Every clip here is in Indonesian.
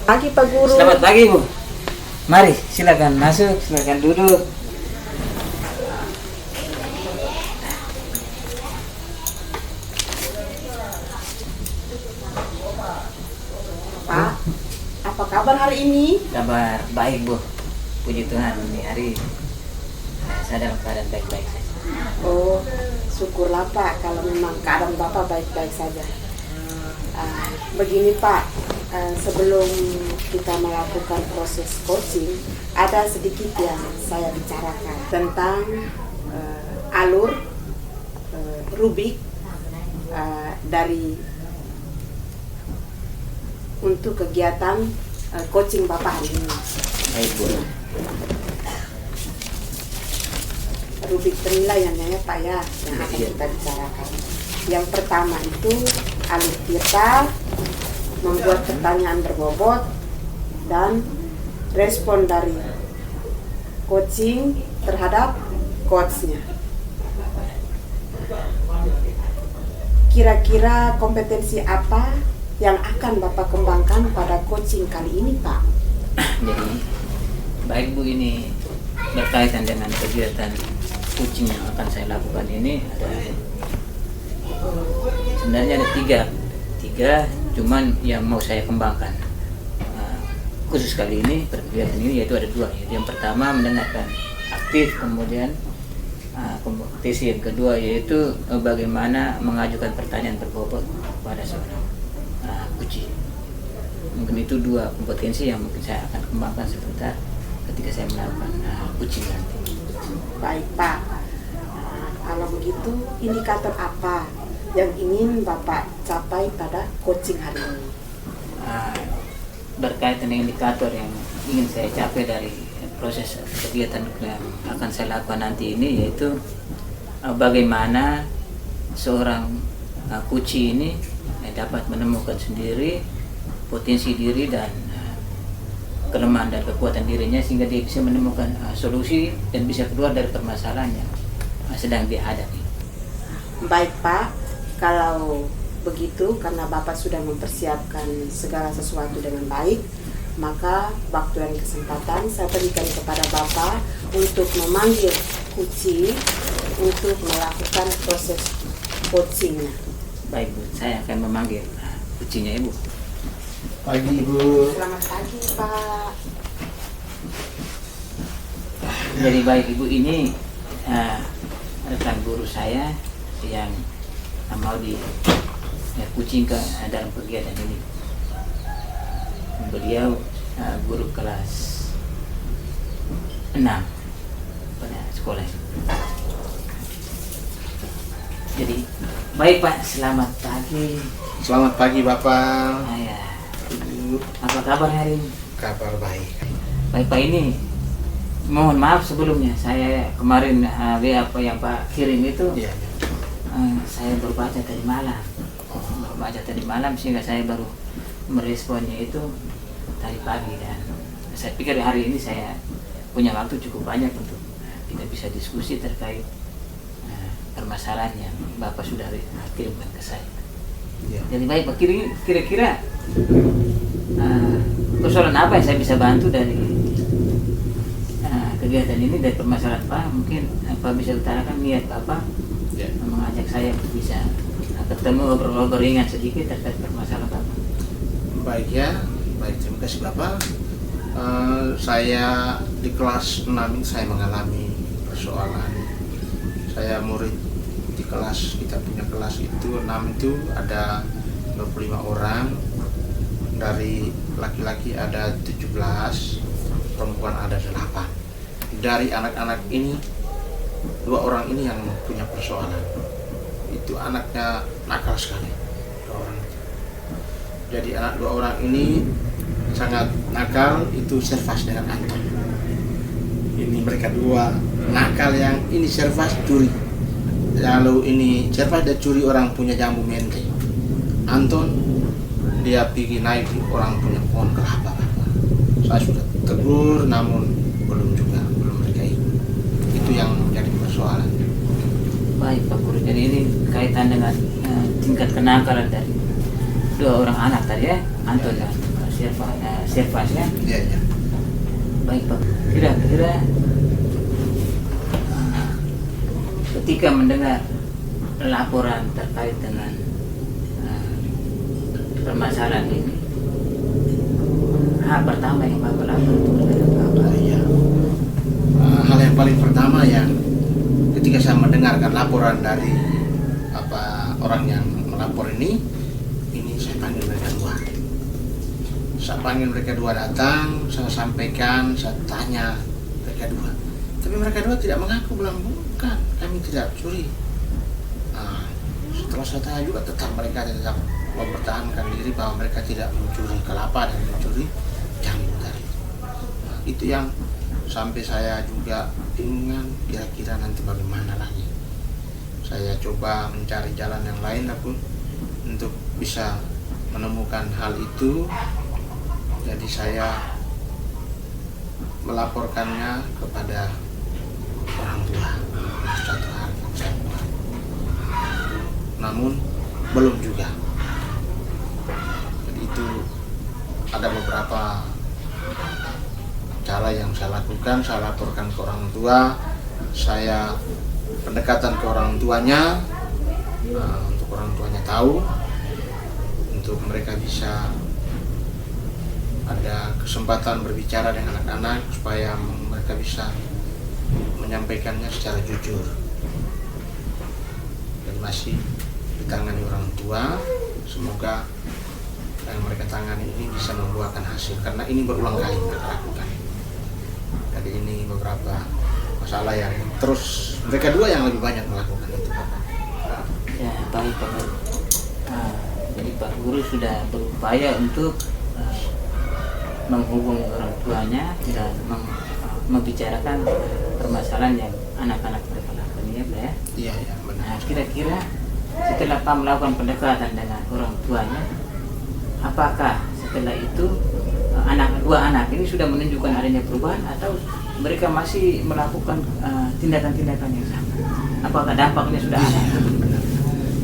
Pagi Pak Guru. Selamat pagi Bu. Mari silakan masuk, silakan duduk. Pak, apa kabar hari ini? Kabar baik Bu. Puji Tuhan ini hari saya dalam keadaan baik-baik saja. Oh, syukurlah Pak kalau memang keadaan Bapak baik-baik saja. Begini Pak, sebelum kita melakukan proses coaching, ada sedikit yang saya bicarakan tentang alur Rubik dari untuk kegiatan coaching Bapak hari ini. Baik Bu. Rubik penilaiannya ya Pak ya, yang akan kita bicarakan. Yang pertama itu alur kita membuat pertanyaan berbobot dan respon dari coaching terhadap coachnya. Kira-kira kompetensi apa yang akan Bapak kembangkan pada coaching kali ini Pak? Jadi baik Bu, ini berkaitan dengan kegiatan coaching yang akan saya lakukan ini sebenarnya ada tiga cuman yang mau saya kembangkan khusus kali ini kegiatan ini, yaitu ada dua. Yang pertama mendengarkan aktif, kemudian kompetisi yang kedua yaitu bagaimana mengajukan pertanyaan berbobot kepada seorang coach. Mungkin itu dua kompetensi yang mungkin saya akan kembangkan sebentar ketika saya melakukan coaching nanti. Baik Pak, kalau begitu indikator apa yang ingin Bapak capai pada coaching hari ini? Berkaitan dengan indikator yang ingin saya capai dari proses kegiatan yang akan saya lakukan nanti ini, yaitu bagaimana seorang coach ini dapat menemukan sendiri potensi diri dan kelemahan dan kekuatan dirinya, sehingga dia bisa menemukan solusi dan bisa keluar dari permasalahan yang sedang dihadapi. Baik Pak, kalau begitu karena Bapak sudah mempersiapkan segala sesuatu dengan baik, maka waktu dan kesempatan saya berikan kepada Bapak untuk memanggil coach untuk melakukan proses coachingnya. Baik Bu, saya akan memanggil coachnya Ibu. Pagi Ibu. Selamat pagi Pak. Jadi baik Ibu, ini rekan guru saya yang mau coaching ke dalam kegiatan ini. Beliau guru kelas 6 pada sekolah. Jadi baik Pak, selamat pagi. Selamat pagi Bapak. Ya. Ibu. Apa kabar hari ini? Kabar baik. Baik Pak, ini mohon maaf sebelumnya, saya kemarin WA apa yang Pak kirim itu Iya. saya baru baca tadi malam, sehingga saya baru meresponnya itu tadi pagi, dan saya pikir hari ini saya punya waktu cukup banyak untuk kita bisa diskusi terkait permasalahan yang Bapak sudah kirimkan ke saya. Iya. Jadi baik Pak, kira-kira persoalan apa yang saya bisa bantu dari kegiatan ini, dari permasalahan Pak? Mungkin Pak bisa utarakan niat Bapak mengajak saya untuk bisa ketemu, ngobrol-ngobrol ringan sedikit terkait permasalahan Bapak. Baik ya, baik, terima kasih Bapak. Saya di kelas 6 ini saya mengalami persoalan. Saya murid di kelas, kita punya kelas itu 6 itu ada 25 orang. Dari laki-laki ada 17, perempuan ada 8. Dari anak-anak ini, 2 orang ini yang punya persoalan. Itu anaknya nakal sekali, 2 orang. Jadi anak 2 orang ini sangat nakal, itu Servas dengan Anton. Ini mereka 2 nakal, yang ini Servas curi. Lalu ini Servas dia curi orang punya jambu mente. Anton dia pergi naik di orang punya pohon kelapa. Saya sudah tegur, namun belum mereka ikut. Itu yang menjadi persoalan. Baik Pak Guru, jadi ini kaitan dengan tingkat kenakalan dari 2 orang anak tadi ya, Anton dan servasnya. Iya, iya. Baik Pak, kira-kira ketika mendengar laporan terkait dengan permasalahan ini, hal pertama yang Bapak lakukan itu berkaitan apa? Iya. Hal yang paling pertama yang ketika saya mendengarkan laporan dari orang yang melapor ini saya panggil mereka dua. Saya panggil mereka dua datang, saya sampaikan, saya tanya mereka dua. Tapi mereka dua tidak mengaku, bilang bukan, kami tidak curi. Setelah saya tanya juga, tetap mereka tetap mempertahankan diri bahwa mereka tidak mencuri kelapa dan mencuri jambu tadi. Itu yang sampai saya juga bingung, kira-kira nanti bagaimana lagi. Saya coba mencari jalan yang lain aku untuk bisa menemukan hal itu. Jadi saya melaporkannya kepada orang tua. Satu hal yang saya buat. Namun belum juga. Jadi itu ada beberapa cara yang saya lakukan. Saya laporkan ke orang tua, saya pendekatan ke orang tuanya, untuk orang tuanya tahu, untuk mereka bisa ada kesempatan berbicara dengan anak-anak supaya mereka bisa menyampaikannya secara jujur. Dan masih ditangani orang tua, semoga yang mereka tangani ini bisa membuahkan hasil, karena ini berulang kali mereka lakukan. Jadi ini beberapa masalah yang terus mereka dua yang lebih banyak melakukan itu. Ya, baik Pak Guru. Jadi Pak Guru sudah berupaya untuk menghubungi orang tuanya dan membicarakan permasalahan yang anak-anak mereka lakukan, ya Pak ya? Iya, iya, benar. Nah, kira-kira setelah Pak melakukan pendekatan dengan orang tuanya, apakah setelah itu dua anak ini sudah menunjukkan adanya perubahan atau mereka masih melakukan tindakan-tindakan yang sama? Apakah dampaknya sudah ada?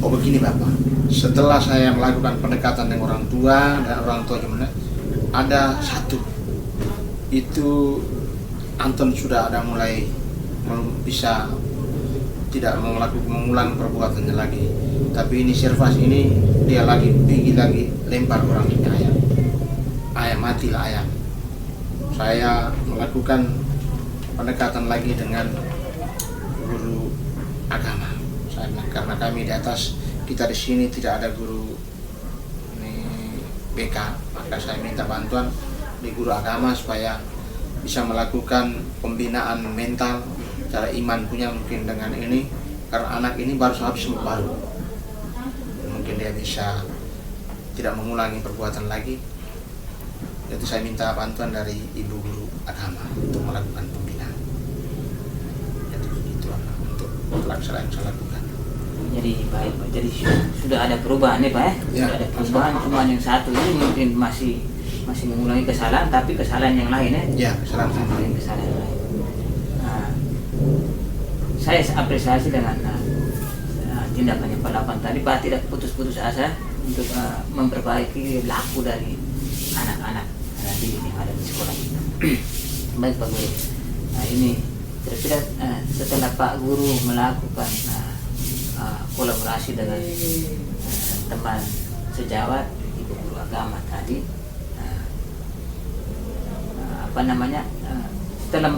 Oh begini Bapak, setelah saya melakukan pendekatan dengan orang tua dan orang tua gimana, ada satu itu Anton sudah ada mulai bisa tidak mengulang perbuatannya lagi. Tapi ini Servas ini dia lagi pergi lagi lempar orang ini ayam matilah ayam. Saya melakukan pendekatan lagi dengan guru agama. Saya bilang karena kami di atas, kita di sini tidak ada guru BK, maka saya minta bantuan di guru agama supaya bisa melakukan pembinaan mental, cara iman punya mungkin dengan ini, karena anak ini baru habis baru, mungkin dia bisa tidak mengulangi perbuatan lagi. Jadi saya minta bantuan dari ibu guru agama untuk melakukan pembinaan. Jadi begitu untuk pelaksanaan yang saya lakukan. Jadi baik Pak, jadi sudah ada perubahan nih Pak ya? Ya, sudah ada perubahan, cuma yang satu ini mungkin masih mengulangi kesalahan, tapi kesalahan yang lain ya? Ya, kesalahan yang lain. Nah, saya apresiasi dengan tindakan yang Pak lakukan tadi. Pak tidak putus-putus asa untuk memperbaiki laku dari anak-anak didik yang ada di sekolah kita. Baik Pak Guru. Nah ini kira-kira setelah Pak Guru melakukan kolaborasi dengan teman sejawat ibu guru agama tadi, setelah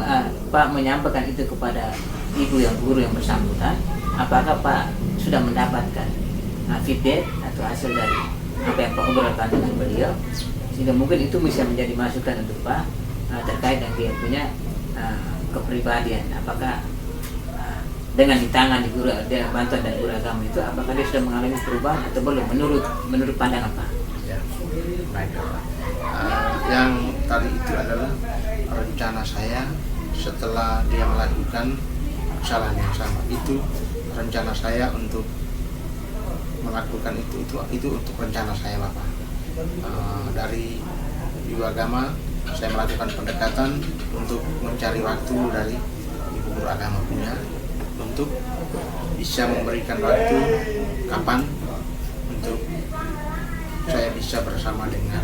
Pak menyampaikan itu kepada ibu yang guru yang bersangkutan, apakah Pak sudah mendapatkan feedback atau hasil dari apa yang Pak obrolkan dengan beliau, sehingga mungkin itu bisa menjadi masukan untuk Pak terkait dengan dia punya kepribadian, apakah dengan ditangani guru dengan bantuan dari guru agama itu, apakah dia sudah mengalami perubahan atau belum menurut pandangan Pak? Ya, baik Pak. Yang tadi itu adalah rencana saya setelah dia melakukan kesalahan yang sama. Itu rencana saya untuk melakukan itu untuk rencana saya Bapak. Dari ibu agama saya melakukan pendekatan untuk mencari waktu dari ibu guru agama punya untuk bisa memberikan waktu kapan untuk saya bisa bersama dengan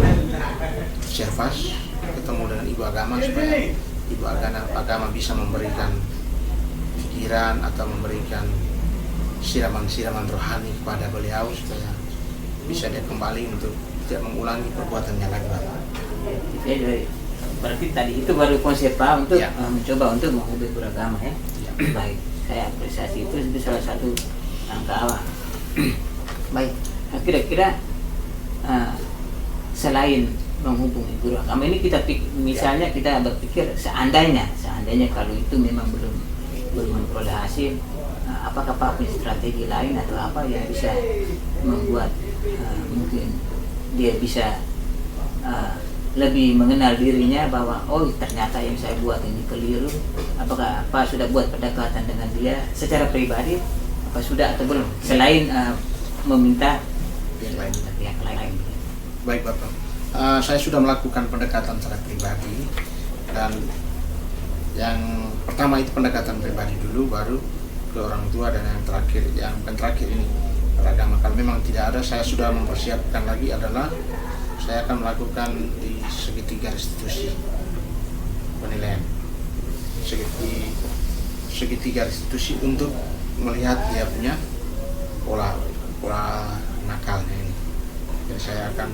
Sirvas, ketemu dengan ibu agama supaya ibu agama bisa memberikan pikiran atau memberikan siraman-siraman rohani kepada beliau supaya bisa dia kembali untuk tidak mengulangi perbuatannya lagi, Bapak. Berarti tadi itu baru konsep Pak untuk Ya. mencoba untuk mengubah beragama ya. Ya. Baik, saya apresiasi itu salah satu langkah awal. Baik, nah, kira-kira selain menghubungi guru agama ini misalnya kita berpikir seandainya kalau itu memang belum memperoleh hasil, apakah Pak punya strategi lain atau apa yang bisa membuat mungkin dia bisa lebih mengenal dirinya bahwa oh ternyata yang saya buat ini keliru. Apakah Pak sudah buat pendekatan dengan dia secara pribadi, apa sudah atau belum, selain meminta pihak lain? Baik, Bapak. Saya sudah melakukan pendekatan secara pribadi, dan yang pertama itu pendekatan pribadi dulu, baru ke orang tua, dan yang terakhir, yang bukan terakhir ini beragama. Kalau memang tidak ada, saya sudah mempersiapkan lagi adalah saya akan melakukan di segitiga restitusi penilaian, segitiga restitusi untuk melihat dia punya pola nakalnya ini. Jadi saya akan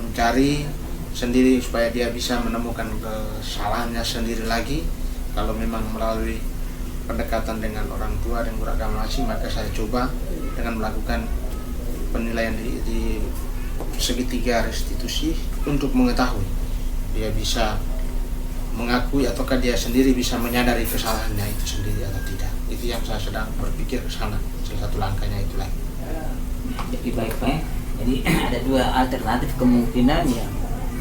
mencari sendiri supaya dia bisa menemukan kesalahannya sendiri lagi. Kalau memang melalui pendekatan dengan orang tua dan guru agama asing, maka saya coba dengan melakukan penilaian di segitiga restitusi untuk mengetahui dia bisa mengakui ataukah dia sendiri bisa menyadari kesalahannya itu sendiri atau tidak. Itu yang saya sedang berpikir ke sana. Salah satu langkahnya itulah. Jadi baik Pak, jadi ada dua alternatif kemungkinan yang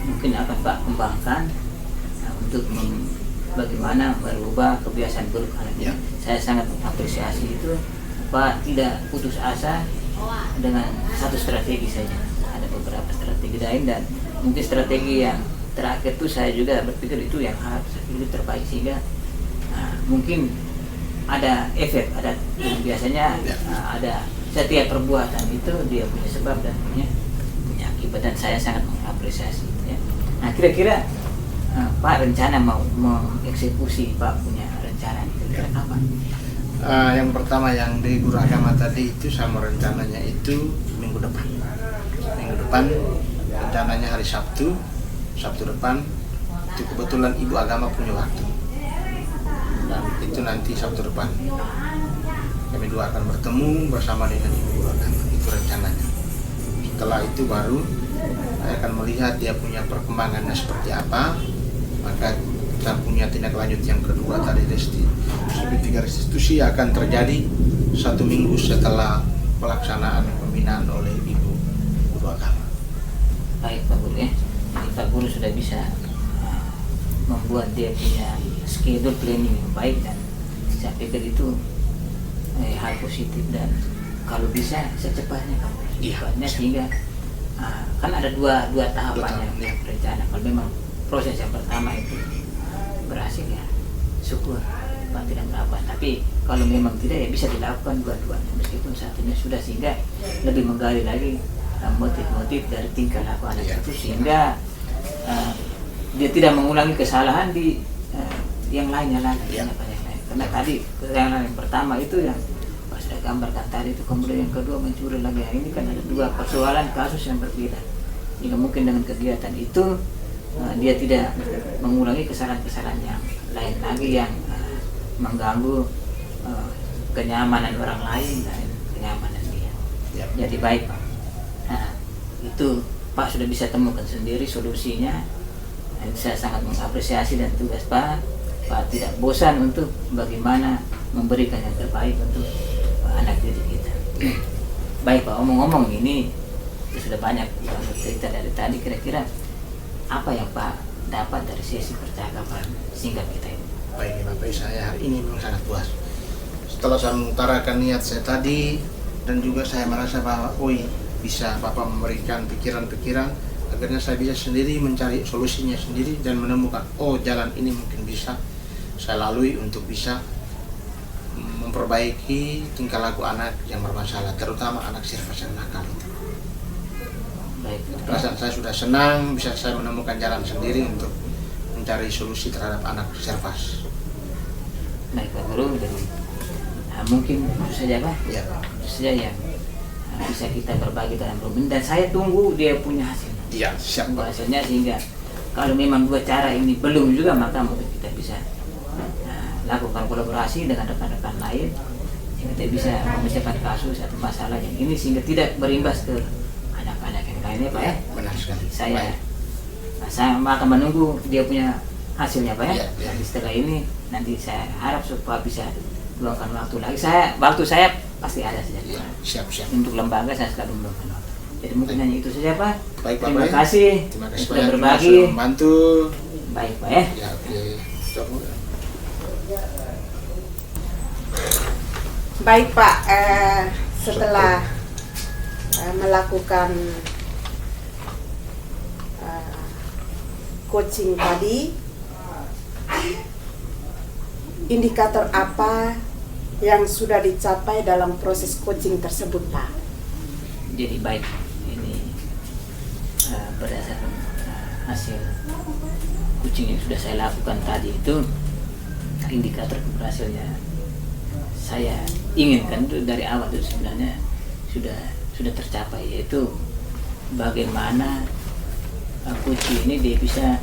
mungkin akan Pak kembangkan untuk bagaimana merubah kebiasaan buruk anaknya. Saya sangat mengapresiasi itu Pak, tidak putus asa dengan satu strategi saja. Ada beberapa strategi lain, dan mungkin strategi yang terakhir itu saya juga berpikir itu yang harus lebih terbaik, sehingga mungkin ada efek, ada biasanya ada setiap perbuatan itu dia punya sebab dan punya akibat, dan saya sangat mengapresiasi ya. Nah, kira-kira Pak rencana mau mengeksekusi Pak punya rencana kira-kira kapan? Yang pertama yang di guru agama tadi itu sama rencananya itu minggu depan rencananya hari Sabtu depan itu kebetulan ibu agama punya waktu, dan itu nanti Sabtu depan kami dua akan bertemu bersama dengan ibu guru agama, itu rencananya. Setelah itu baru saya akan melihat dia punya perkembangannya seperti apa, maka kita punya tindak lanjut yang kedua tadi, segitiga restitusi akan terjadi 1 minggu setelah pelaksanaan pembinaan oleh ibu guru agama. Baik Pak Guru ya, jadi Pak Guru sudah bisa membuat dia punya schedule planning yang baik, dan saya pikir itu hal positif, dan kalau bisa secepatnya Pak, sehingga kan ada dua tahapan yang rencana. Kalau memang proses yang pertama itu berhasil ya syukur Pak, tidak melakukan. Tapi kalau memang tidak ya bisa dilakukan dua-duanya meskipun satunya sudah, sehingga lebih menggali lagi motif-motif dari tingkah laku anak itu, sehingga dia tidak mengulangi kesalahan di yang lainnya lagi. Karena tadi kesalahan yang pertama itu yang Pak sudah gambarkan tadi itu, kemudian yang kedua mencuri lagi. Ini kan ada dua persoalan kasus yang berbeda. Jika mungkin dengan kegiatan itu dia tidak mengulangi kesalahan-kesalahan yang lain lagi yang mengganggu kenyamanan orang lain dan kenyamanan dia. Jadi baik Pak. Nah, itu Pak sudah bisa temukan sendiri solusinya. Dan saya sangat mengapresiasi, dan tugas Pak tidak bosan untuk bagaimana memberikan yang terbaik untuk anak didik kita. Baik Pak, omong-omong ini sudah banyak cerita dari tadi. Kira-kira apa yang Pak dapat dari sesi percakapan singkat kita ini? Baik Bapak, saya hari ini memang sangat puas. Setelah saya mengutarakan niat saya tadi, dan juga saya merasa bahwa bisa Bapak memberikan pikiran-pikiran, akhirnya saya bisa sendiri mencari solusinya sendiri dan menemukan jalan ini mungkin bisa saya lalui untuk bisa memperbaiki tingkah laku anak yang bermasalah, terutama anak sirvas yang nakal itu. Baik. Perasaan saya sudah senang, bisa saya menemukan jalan sendiri untuk mencari solusi terhadap anak Servas. Baik Pak Guru, jadi mungkin itu saja Pak. Ya. Itu saja yang bisa kita berbagi dalam problem, dan saya tunggu dia punya hasil. Iya, siap Tunggu Pak. hasilnya, sehingga kalau memang dua cara ini belum juga, maka mungkin kita bisa lakukan kolaborasi dengan rekan-rekan lain, sehingga kita bisa memecahkan kasus atau masalah yang ini sehingga tidak berimbas ke anak-anak yang lainnya Pak ya. Benar sekali. Saya Baik. saya akan menunggu dia punya hasilnya Pak ya. Iya, iya. Nanti setelah ini nanti saya harap supaya bisa luangkan waktu lagi. Waktu saya pasti ada saja. Iya, siap. Untuk lembaga saya selalu meluangkan waktu. Jadi mungkin hanya itu saja Pak. Baik Pak. Terima Baik. kasih. Terima kasih sudah banyak berbagi. sudah membantu. Baik Pak ya. Ya, oke. Coba. Baik Pak, setelah melakukan coaching tadi, indikator apa yang sudah dicapai dalam proses coaching tersebut Pak? Jadi baik, ini berdasarkan hasil coaching yang sudah saya lakukan tadi, itu indikator keberhasilannya saya inginkan itu dari awal itu sebenarnya sudah tercapai, yaitu bagaimana coaching ini dia bisa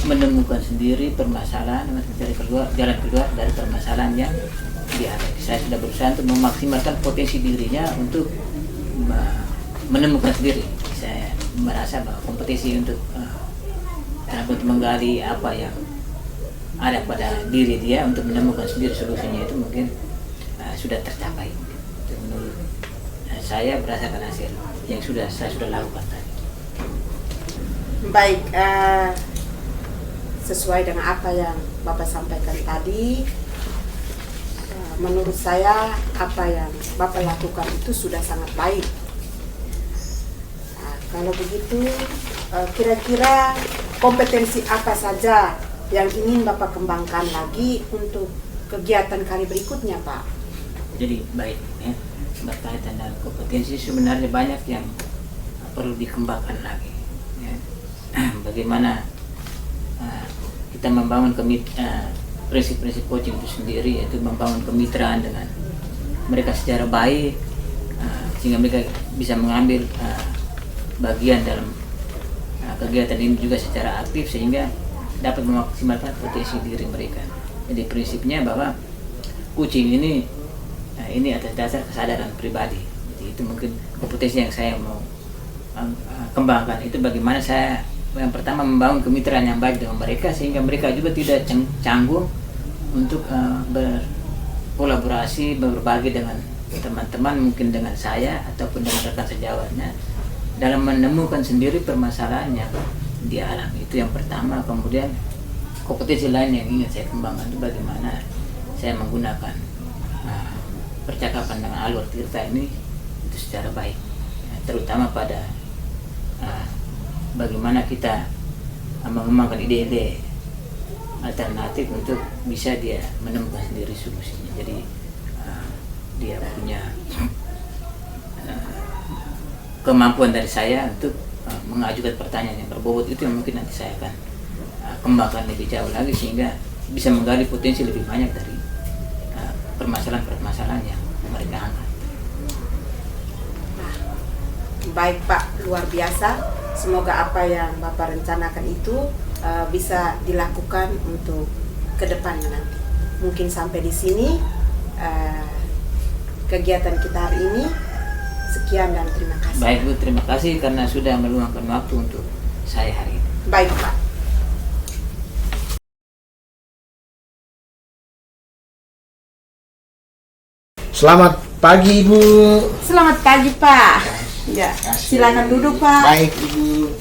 menemukan sendiri permasalahan, mencari jalan keluar dari permasalahan yang dihadapi. Saya sudah berusaha untuk memaksimalkan potensi dirinya untuk menemukan sendiri. Saya merasa bahwa kompetisi untuk menggali apa yang ada pada diri dia untuk menemukan sendiri solusinya itu mungkin sudah tercapai. Itu menurut saya berdasarkan hasil yang saya sudah lakukan tadi. Baik, sesuai dengan apa yang Bapak sampaikan tadi, menurut saya apa yang Bapak lakukan itu sudah sangat baik. Nah, kalau begitu, kira-kira kompetensi apa saja yang ingin Bapak kembangkan lagi untuk kegiatan kali berikutnya Pak? Jadi baik ya, berkaitan dengan kompetensi sebenarnya banyak yang perlu dikembangkan lagi ya. Bagaimana kita membangun prinsip-prinsip coaching itu sendiri, yaitu membangun kemitraan dengan mereka secara baik, sehingga mereka bisa mengambil bagian dalam kegiatan ini juga secara aktif, sehingga dapat memaksimalkan potensi diri mereka. Jadi prinsipnya bahwa coaching ini atas dasar kesadaran pribadi. Jadi itu mungkin kompetensi yang saya mau kembangkan, itu bagaimana saya yang pertama membangun kemitraan yang baik dengan mereka, sehingga mereka juga tidak canggung untuk berkolaborasi, berbagi dengan teman-teman, mungkin dengan saya ataupun dengan rekan sejawatnya, dalam menemukan sendiri permasalahan yang dialami. Itu yang pertama. Kemudian kompetensi lain yang ingin saya kembangkan itu bagaimana saya menggunakan percakapan dengan alur tirta ini itu secara baik, terutama pada bagaimana kita mengembangkan ide-ide alternatif untuk bisa dia menemukan sendiri solusinya. Jadi dia punya kemampuan dari saya untuk mengajukan pertanyaan yang berbobot, itu yang mungkin nanti saya akan kembangkan lebih jauh lagi, sehingga bisa menggali potensi lebih banyak dari permasalahan-permasalahan yang mereka angkat. Baik Pak, luar biasa. Semoga apa yang Bapak rencanakan itu bisa dilakukan untuk kedepannya nanti. Mungkin sampai di sini kegiatan kita hari ini. Sekian dan terima kasih. Baik Bu, terima kasih karena sudah meluangkan waktu untuk saya hari ini. Baik Pak. Selamat pagi Ibu. Selamat pagi Pak. Ya, silakan duduk Pak. Baik Ibu.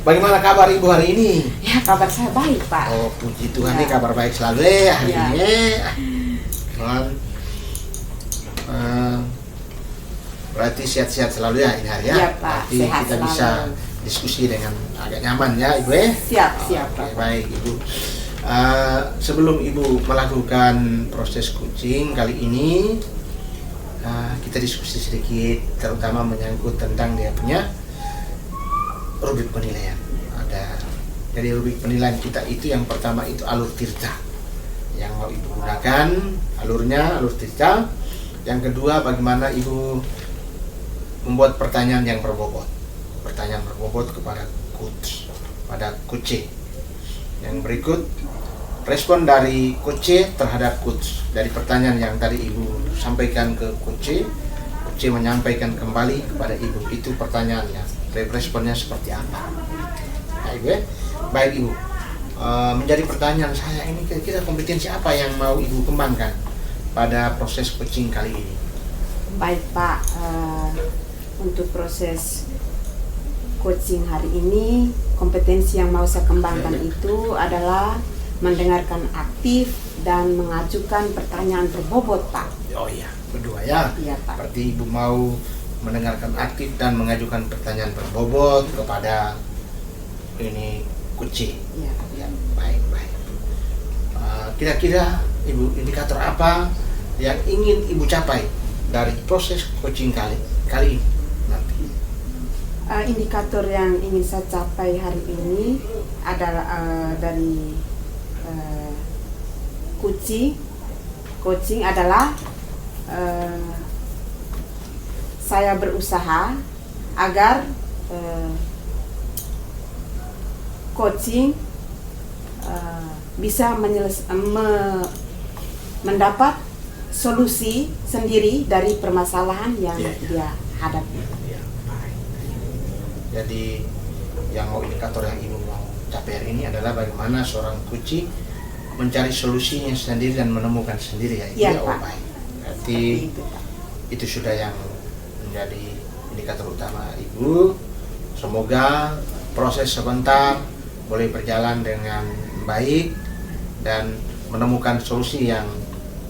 Bagaimana kabar Ibu hari ini? Ya, kabar saya baik Pak. Oh, puji Tuhan, Ya. nih kabar baik selalu ya hari Ya. ini. Berarti sehat-sehat selalu ya ini hari ya? Ya, Pak. Berarti Sehat kita selalu. bisa diskusi dengan agak nyaman ya Ibu ya? Siap, siap Oke, Pak. baik Ibu. Sebelum Ibu melakukan proses coaching kali ini, kita diskusi sedikit, terutama menyangkut tentang dia punya rubrik penilaian. Jadi rubrik penilaian kita itu yang pertama itu alur tirta, yang mau ibu gunakan alurnya alur tirta. Yang kedua, bagaimana ibu membuat pertanyaan yang berbobot, kepada coach, pada coach. Yang berikut, respon dari coach terhadap coach dari pertanyaan yang tadi ibu sampaikan ke coach menyampaikan kembali kepada ibu, itu pertanyaannya, responnya seperti apa. Nah, ibu ya. Baik ibu, menjadi pertanyaan saya ini, kira-kira kompetensi apa yang mau ibu kembangkan pada proses coaching kali ini? Baik Pak, untuk proses coaching hari ini, kompetensi yang mau saya kembangkan itu adalah mendengarkan aktif dan mengajukan pertanyaan berbobot Pak. Oh iya, berdua ya? Iya Pak. Berarti ibu mau mendengarkan aktif dan mengajukan pertanyaan berbobot kepada ini coach. Iya. Ya, baik. Kira-kira ibu, indikator apa yang ingin ibu capai dari proses coaching kali ini nanti? Indikator yang ingin saya capai hari ini adalah dari coaching adalah saya berusaha agar coaching bisa mendapat solusi sendiri dari permasalahan yang dia hadapi. Ya, baik. Jadi yang mau indikator yang ibu mau capai hari ini adalah bagaimana seorang coach mencari solusinya sendiri dan menemukan sendiri ya. Iya, Oh, Pak. baik. Berarti itu sudah yang menjadi indikator utama ibu. Semoga proses sebentar boleh berjalan dengan baik dan menemukan solusi yang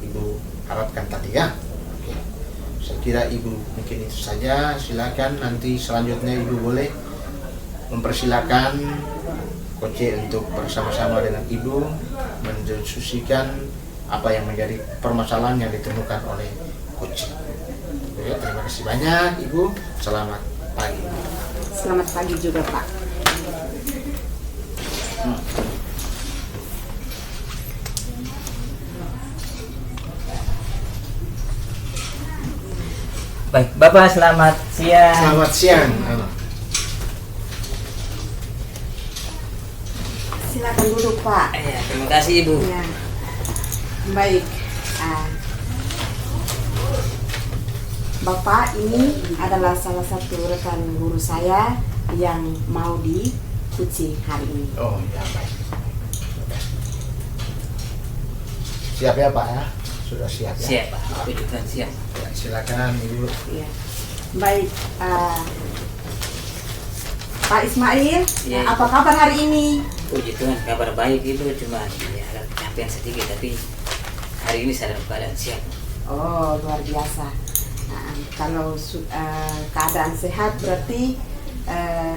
ibu harapkan tadi ya. Oke. Saya kira ibu mungkin itu saja. Silakan nanti selanjutnya ibu boleh mempersilakan coach untuk bersama-sama dengan ibu mendiskusikan apa yang menjadi permasalahan yang ditemukan oleh coach. Ya, terima kasih banyak ibu. Selamat pagi. Selamat pagi juga Pak. Baik, Bapak selamat siang. Selamat siang. Silakan duduk Pak. Ya, terima kasih Ibu. Ya. Baik. Bapak ini adalah salah satu rekan guru saya yang mau di coaching hari ini. Oh ya, baik. Siap ya Pak ya? Sudah siap ya? Siap Pak, puji Tuhan siap. Ya, silakan Ibu. Ya. Baik, Pak Ismail, Ya. apa kabar hari ini? Puji Tuhan, kabar baik Ibu, cuma ya agak kecapean sedikit, tapi hari ini saya dalam keadaan siap. Oh, luar biasa. Nah, kalau keadaan sehat berarti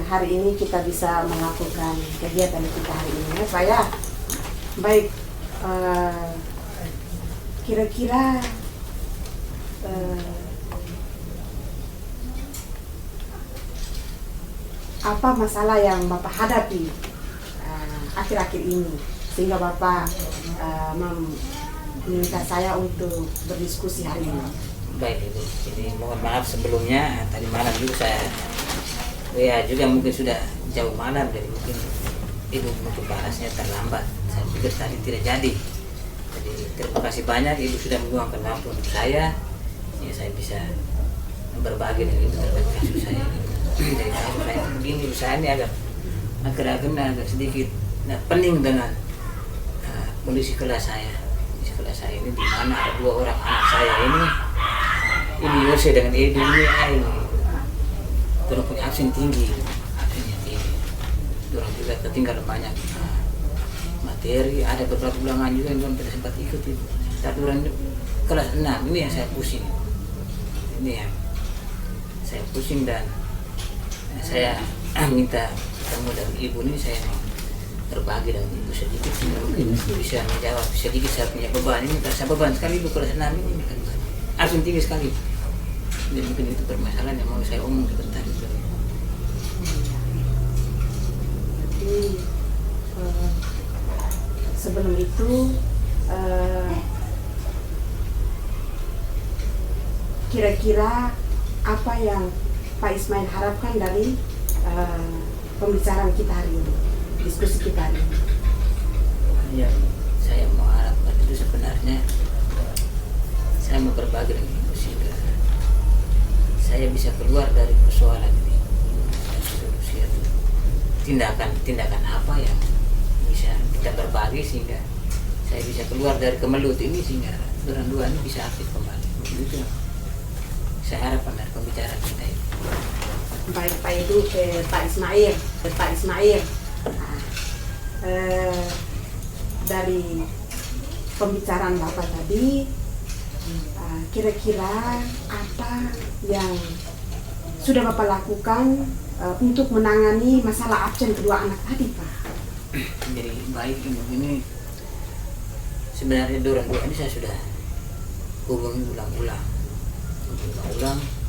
hari ini kita bisa melakukan kegiatan kita hari ini ya Pak ya. Baik, kira-kira apa masalah yang Bapak hadapi akhir-akhir ini sehingga Bapak meminta saya untuk berdiskusi hari ini? Baik Ibu, jadi mohon maaf sebelumnya, tadi malam juga saya juga mungkin sudah jauh malam, jadi mungkin Ibu mungkin balasnya terlambat. Saya pikir tadi tidak jadi. Jadi terima kasih banyak Ibu sudah meluangkan waktu untuk saya. Ya saya bisa berbagi dengan Ibu terkait kasus saya. Jadi kasus saya begini, saya ini agak sedikit pening dengan kondisi kelas saya. Kondisi kelas saya ini di mana ada 2 orang anak saya ini Yose dengan Edi ini orang punya absen tinggi, absennya tinggi. Orang juga ketinggalan banyak materi, ada beberapa ulangan juga yang belum tidak sempat ikut itu. Tapi orang kelas 6 ini yang saya pusing. Ini yang saya pusing dan saya minta ketemu dengan Ibu ini, saya berbagi dengan Ibu sedikit, mungkin bisa menjawab sedikit saya punya beban ini. Saya beban sekali Ibu kelas 6 ini kan absen tinggi sekali. Jadi mungkin itu permasalahan yang mau saya omong sebentar itu. Jadi sebelum itu kira-kira apa yang Pak Ismail harapkan dari pembicaraan kita hari ini, diskusi kita hari ini? Ya, saya mau harapkan itu sebenarnya saya mau berbagi dengan ibu sehingga saya bisa keluar dari persoalan ini. Solusi itu tindakan apa yang bisa kita berbagi sehingga saya bisa keluar dari kemelut ini sehingga orang dua ini bisa aktif kembali. Itu yang saya harapkan dari pembicaraan kita ini. Baik Pak Ismail. Dari pembicaraan Bapak tadi, kira-kira apa yang sudah Bapak lakukan untuk menangani masalah absen kedua anak tadi, Pak? Jadi baik ini sebenarnya orang dua ini saya sudah hubungi ulang-ulang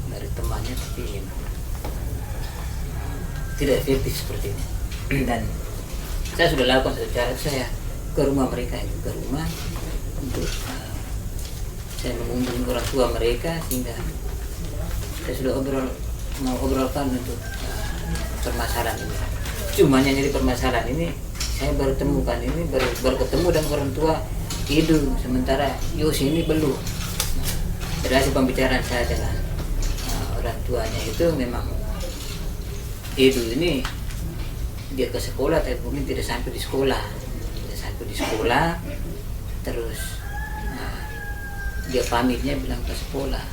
dari temannya, tapi tidak efektif seperti ini. Dan saya sudah lakukan secara saya ke rumah mereka, ke rumah untuk saya mengunjungi orang tua mereka sehingga saya sudah mau obrolkan untuk permasalahan ini. Cuma yang jadi permasalahan ini saya baru temukan ini baru ketemu dengan orang tua Idu, sementara Yosi ini belum. Dari hasil pembicaraan saya dengan orang tuanya itu memang Idu ini dia ke sekolah tapi mungkin tidak sampai di sekolah. Terus dia pamitnya bilang ke sekolah.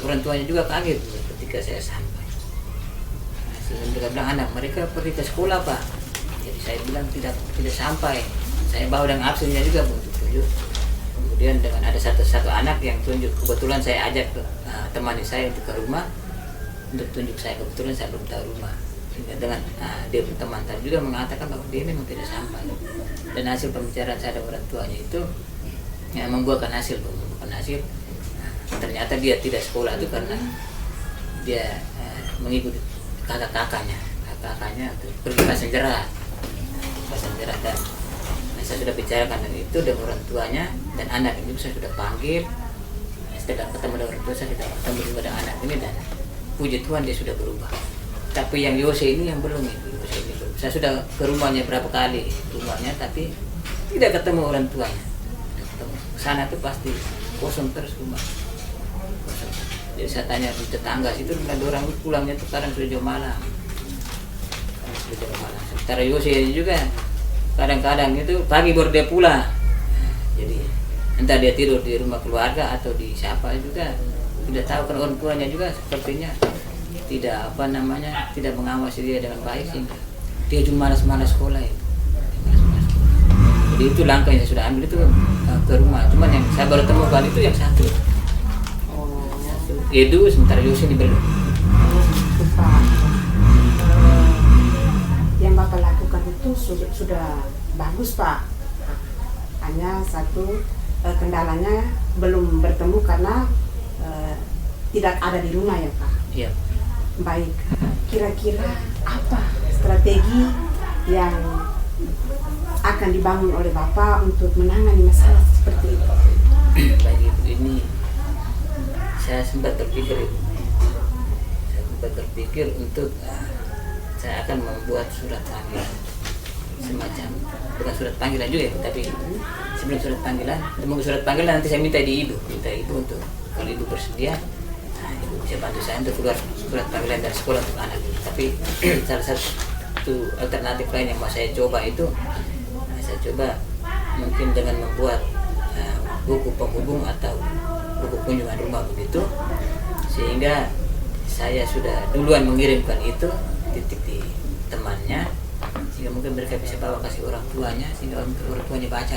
Orang tuanya juga kaget ketika saya sampai. Sehingga mereka bilang anak mereka pergi ke sekolah, Pak. Jadi saya bilang tidak sampai. Saya bawa dengan absennya juga untuk tunjuk. Kemudian dengan ada satu anak yang tunjuk, kebetulan saya ajak temani saya untuk ke rumah untuk tunjuk saya, kebetulan saya belum tahu rumah. Sehingga dengan dia teman tadi juga mengatakan bahwa dia memang tidak sampai. Dan hasil pembicaraan saya dengan orang tuanya itu membuahkan hasil. Ternyata dia tidak sekolah itu karena dia mengikuti kakaknya pergi pasang jerah dan saya sudah bicarakan dengan itu dengan orang tuanya dan anak ini saya sudah panggil. Setelah ketemu dengan orang tua saya sudah ketemu juga dengan anak ini dan puji Tuhan dia sudah berubah. Tapi yang Yose ini yang belum itu. Saya sudah ke rumahnya berapa kali tapi tidak ketemu orang tuanya. Sana tuh pasti kosong terus rumah. Kosong. Jadi saya tanya di tetangga situ ada orang pulangnya tuh kadang sudah jam malam. Sementara Yose ini juga kadang-kadang itu pagi baru dia pulang. Jadi entah dia tidur di rumah keluarga atau di siapa juga tidak tahu, kan orang tuanya juga sepertinya tidak tidak mengawasi dia dengan baik sehingga dia cuma malas sekolah itu. Jadi itu langkah yang saya sudah ambil itu ke rumah. Cuman yang saya baru temukan itu yang satu. Edu sementara Yose ini belum. Yang Bapak lakukan itu sudah bagus, Pak. Hanya satu kendalanya belum bertemu karena tidak ada di rumah ya, Pak. Iya. Baik. Kira-kira apa strategi yang akan dibangun oleh Bapak untuk menangani masalah seperti itu? Baik, ini saya sempat berpikir untuk saya akan membuat surat panggilan semacam, bukan surat panggilan juga ya, tapi sebelum surat panggilan nanti saya minta ibu untuk kalau ibu bersedia, ibu bisa bantu saya untuk keluar surat panggilan dari sekolah untuk anak. Tapi salah satu alternatif lain yang mau saya coba itu, saya coba mungkin dengan membuat buku penghubung atau buku kunjungan rumah begitu, sehingga saya sudah duluan mengirimkan itu titik di temannya, sehingga mungkin mereka bisa bawa kasih orang tuanya, sehingga orang tuanya baca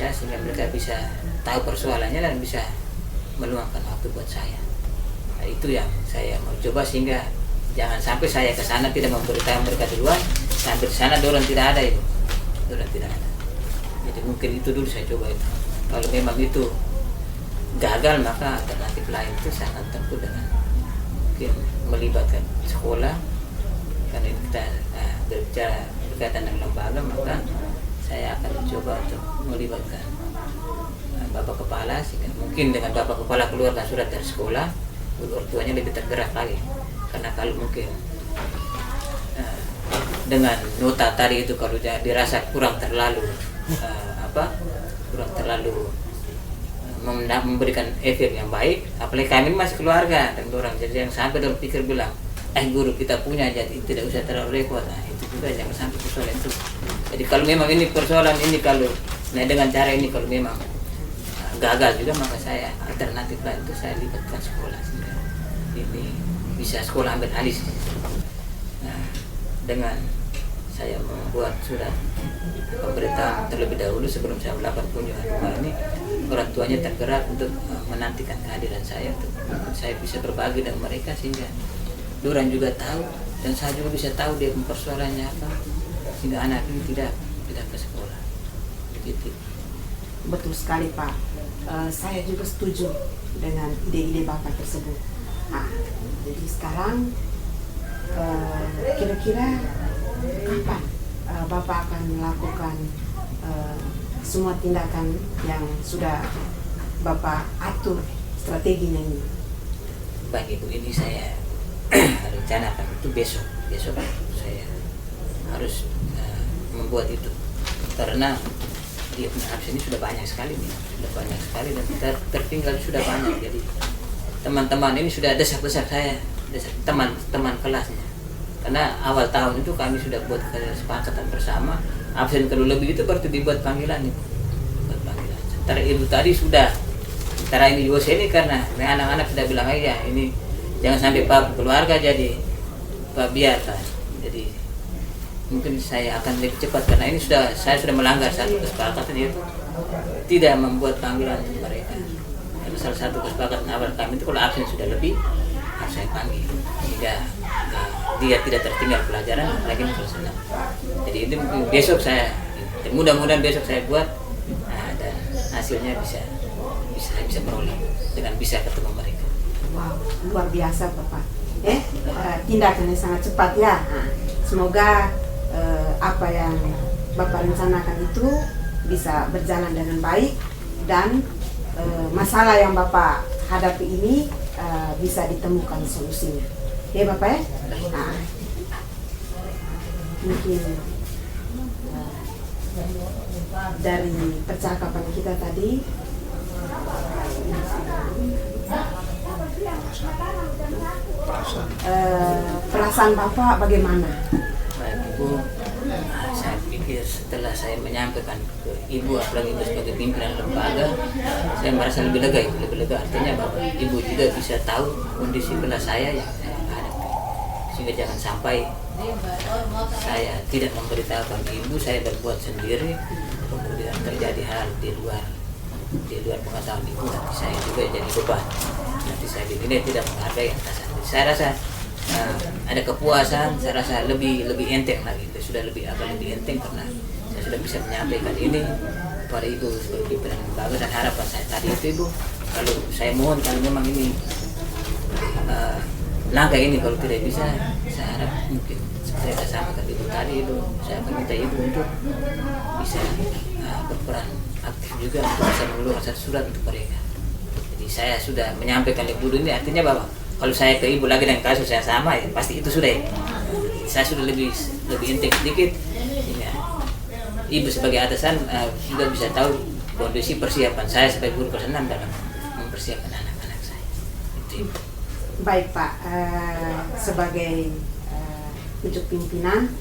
sehingga mereka bisa tahu persoalannya dan bisa meluangkan waktu buat saya. Nah, itu yang saya mau coba sehingga jangan sampai saya ke sana tidak memberitahu mereka duluan, sampai di sana dorang tidak ada itu. Dorang tidak ada. Jadi mungkin itu dulu saya coba itu. Kalau memang itu gagal, maka alternatif lain itu saya akan tempuh dengan mungkin melibatkan sekolah, karena kita berbicara berkaitan dengan lembaga, maka saya akan coba untuk melibatkan bapak kepala, sehingga mungkin dengan bapak kepala keluarkan surat dari sekolah, orang tuanya lebih tergerak lagi. Karena kalau mungkin dengan nota tadi itu kalau dirasa kurang terlalu memberikan efek yang baik, apalagi kami masih keluarga dan orang, jadi yang sampai orang pikir bilang guru kita punya jadi tidak usah terlalu repot. Nah, itu juga jangan sampai persoalan itu. Jadi kalau memang ini persoalan ini, kalau dengan cara ini kalau memang gagal juga, maka saya alternatif lain itu saya libatkan sekolah, sehingga ini bisa sekolah ambil alih. Nah, dengan saya membuat surat pemberitahuan terlebih dahulu sebelum saya melakukan kunjungan rumah ini, orang tuanya tergerak untuk menantikan kehadiran saya, untuk saya bisa berbagi dengan mereka, sehingga orang juga tahu dan saya juga bisa tahu dia persoalannya apa, sehingga anak ini tidak ke sekolah. Begitu. Betul sekali Pak. Saya juga setuju dengan ide-ide Bapak tersebut. Nah, jadi sekarang kira-kira kapan Bapak akan melakukan semua tindakan yang sudah Bapak atur strateginya ini? Baik Ibu, ini saya rencanakan itu besok saya harus membuat itu, karena dia punya absen ini sudah banyak sekali dan tertinggal sudah banyak. Jadi teman-teman ini sudah desak-desak saya, teman kelasnya, karena awal tahun itu kami sudah buat kesepakatan bersama, absen kalau lebih itu baru dibuat panggilan itu. Sementara Ibu tadi sudah, sementara ini juga ini karena anak-anak sudah bilang ya ini jangan sampai Pak keluarga, jadi Pak biarkan. Jadi mungkin saya akan lebih cepat, karena ini saya sudah melanggar satu kesepakatan, yaitu tidak membuat panggilan mereka. Karena salah satu kesepakatan awal kami itu kalau absen sudah lebih harus saya panggil, sehingga dia tidak tertinggal pelajaran lagi kalau senang. Jadi ini besok saya, mudah-mudahan besok saya buat, dan hasilnya bisa peroleh dengan bisa ketemu mereka. Wow, luar biasa Bapak. Tindakannya sangat cepat ya. Semoga apa yang Bapak rencanakan itu bisa berjalan dengan baik, dan masalah yang Bapak hadapi ini bisa ditemukan solusinya. Ya Bapak ya? Nah, mungkin dari percakapan kita tadi perasaan Bapak bagaimana? Baik Ibu, saya pikir setelah saya menyampaikan ke Ibu, apalagi Ibu sebagai pimpinan lembaga, saya merasa lebih lega. Artinya bahwa Ibu juga bisa tahu kondisi kelas saya yang saya hadapi, sehingga jangan sampai saya tidak memberitahukan Ibu, saya berbuat sendiri, kemudian terjadi hal di luar pengetahuan Ibu, nanti saya juga jadi beban, nanti saya dinilai tidak menghargai atasan. Saya rasa ada kepuasan, saya rasa lebih enteng lagi, sudah agak lebih enteng, karena saya sudah bisa menyampaikan ini kepada Ibu sebagai pimpinan lembaga, dan harapan saya tadi itu Ibu, kalau saya mohon kalau memang ini langkah ini kalau tidak bisa, saya harap mungkin saya sampaikan Ibu tadi Ibu, saya akan minta Ibu untuk bisa berperan aktif juga untuk bisa mengeluarkan satu surat untuk mereka. Jadi saya sudah menyampaikan Ibu ini, artinya bahwa kalau saya ke Ibu lagi dengan kasus yang sama, ya pasti itu sudah ya. Saya sudah lebih enteng sedikit, sehingga Ibu sebagai atasan juga bisa tahu kondisi persiapan saya sebagai guru kelas 6 dalam mempersiapkan anak-anak saya. Itu Ibu. Baik Pak, sebagai pucuk pimpinan,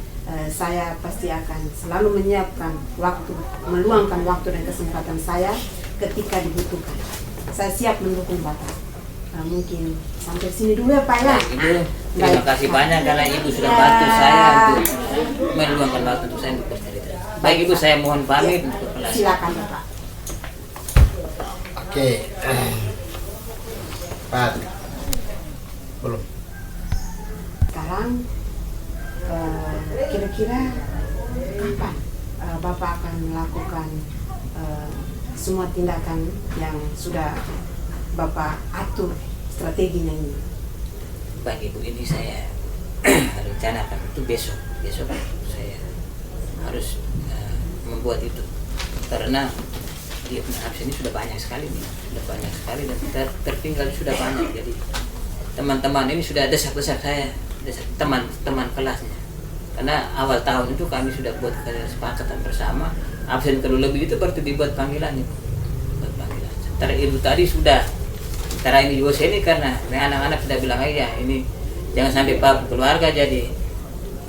saya pasti akan selalu menyiapkan waktu, meluangkan waktu dan kesempatan saya ketika dibutuhkan. Saya siap mendukung Bapak. Mungkin sampai sini dulu ya Pak ya. Ibu, terima kasih banyak karena Ibu sudah bantu saya untuk meluangkan waktu untuk saya untuk bercerita. Baik Ibu, saya mohon pamit untuk kelas. Silakan Bapak. Oke. Pak, belum. Sekarang kira-kira kapan Bapak akan melakukan semua tindakan yang sudah Bapak atur strateginya ini? Baik Ibu, ini saya rencanakan itu besok saya harus membuat itu, karena dia punya absen ini sudah banyak sekali dan tertinggal sudah banyak. Jadi teman-teman ini sudah desak-desak saya, teman-teman kelasnya, karena awal tahun itu kami sudah buat kesepakatan bersama absen kalau lebih itu baru dibuat panggilan itu. Sementara Ibu tadi sudah, sementara ini juga ini karena anak-anak sudah bilang aja ini jangan sampai Pak keluarga jadi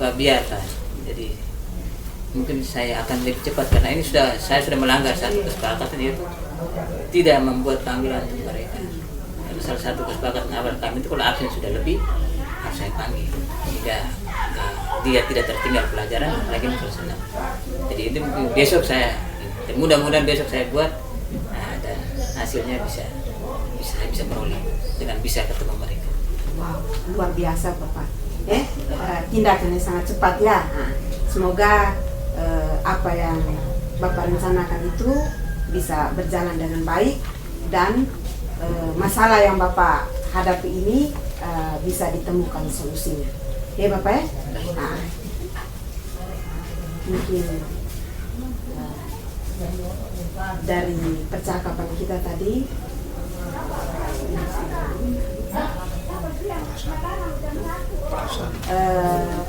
Pak biarkan. Jadi mungkin saya akan lebih cepat karena ini saya sudah melanggar satu kesepakatan, yaitu tidak membuat panggilan untuk mereka. Karena salah satu kesepakatan awal kami itu kalau absen sudah lebih harus saya panggil sehingga dia tidak tertinggal pelajaran lagi bersenang. Jadi itu mungkin besok mudah-mudahan besok saya buat dan hasilnya bisa meroleh dengan bisa ketemu mereka. Wow, luar biasa Bapak. Tindakannya sangat cepat ya. Semoga apa yang Bapak rencanakan itu bisa berjalan dengan baik dan masalah yang Bapak hadapi ini bisa ditemukan solusinya. Ya Bapak ya? Mungkin dari percakapan kita tadi